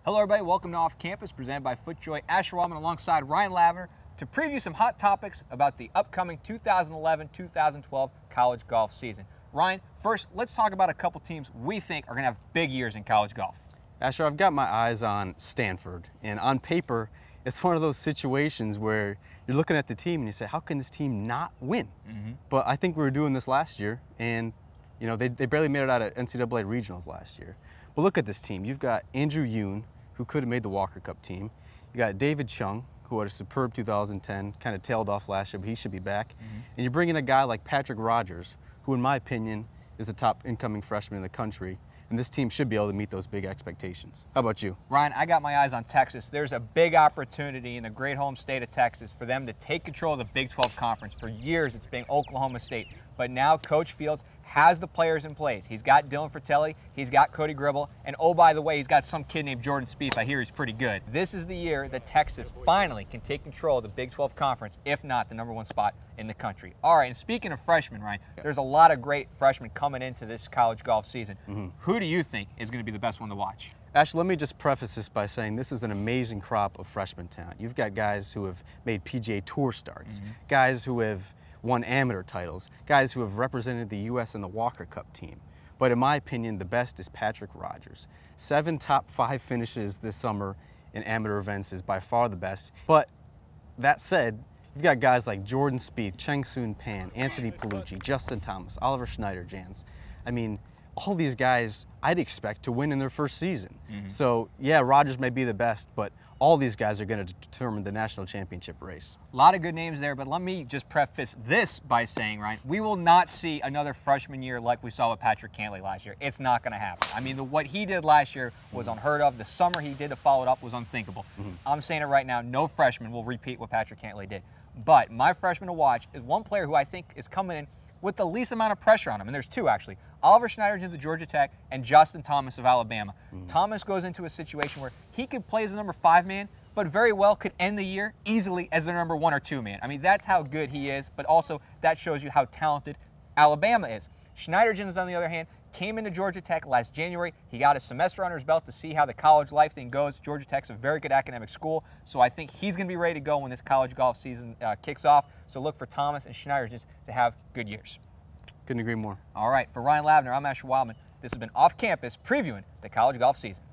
Hello everybody, welcome to Off Campus, presented by FootJoy. Asher Wildman alongside Ryan Lavner to preview some hot topics about the upcoming 2011-2012 college golf season. Ryan, first, let's talk about a couple teams we think are going to have big years in college golf. Asher, I've got my eyes on Stanford, and on paper, it's one of those situations where you're looking at the team and you say, how can this team not win? But I think we were doing this last year, and you know they barely made it out of NCAA regionals last year. But look at this team. You've got Andrew Yoon, who could have made the Walker Cup team. You got David Chung, who had a superb 2010, kind of tailed off last year, but he should be back. And you're bringing a guy like Patrick Rogers, who in my opinion is the top incoming freshman in the country. And this team should be able to meet those big expectations. How about you? Ryan, I got my eyes on Texas. There's a big opportunity in the great home state of Texas for them to take control of the Big 12 Conference. For years, it's been Oklahoma State. But now Coach Fields has the players in place. He's got Dylan Fratelli, he's got Cody Gribble, and oh, by the way, he's got some kid named Jordan Spieth. I hear he's pretty good. This is the year that Texas finally can take control of the Big 12 Conference, if not the #1 spot in the country. All right, and speaking of freshmen, Ryan, there's a lot of great freshmen coming into this college golf season. Who do you think is going to be the best one to watch? Ash, let me just preface this by saying this is an amazing crop of freshman talent. You've got guys who have made PGA Tour starts, guys who have won amateur titles, guys who have represented the U.S. in the Walker Cup team. But in my opinion, the best is Patrick Rogers. 7 top 5 finishes this summer in amateur events is by far the best. But that said, you've got guys like Jordan Spieth, Cheng Soon Pan, Anthony Palucci, Justin Thomas, Oliver Schneider-Jans. I mean, all these guys I'd expect to win in their first season. So yeah, Rogers may be the best, but all these guys are going to determine the national championship race. A lot of good names there, but let me just preface this by saying, Ryan, we will not see another freshman year like we saw with Patrick Cantlay last year. It's not going to happen. I mean, what he did last year was unheard of. The summer he did to follow it up was unthinkable. I'm saying it right now, no freshman will repeat what Patrick Cantlay did. But my freshman to watch is one player who I think is coming in with the least amount of pressure on him, and there's 2 actually. Oliver Schneider-Jans of Georgia Tech and Justin Thomas of Alabama. Thomas goes into a situation where he could play as the #5 man, but very well could end the year easily as the #1 or 2 man. I mean, that's how good he is, but also that shows you how talented Alabama is. Schneider-Jans, on the other hand, came into Georgia Tech last January. He got a semester under his belt to see how the college life thing goes. Georgia Tech's a very good academic school, so I think he's going to be ready to go when this college golf season kicks off. So look for Thomas and Schneider-Jans to have good years. Couldn't agree more. All right, for Ryan Lavner, I'm Asher Wildman. This has been Off Campus previewing the college golf season.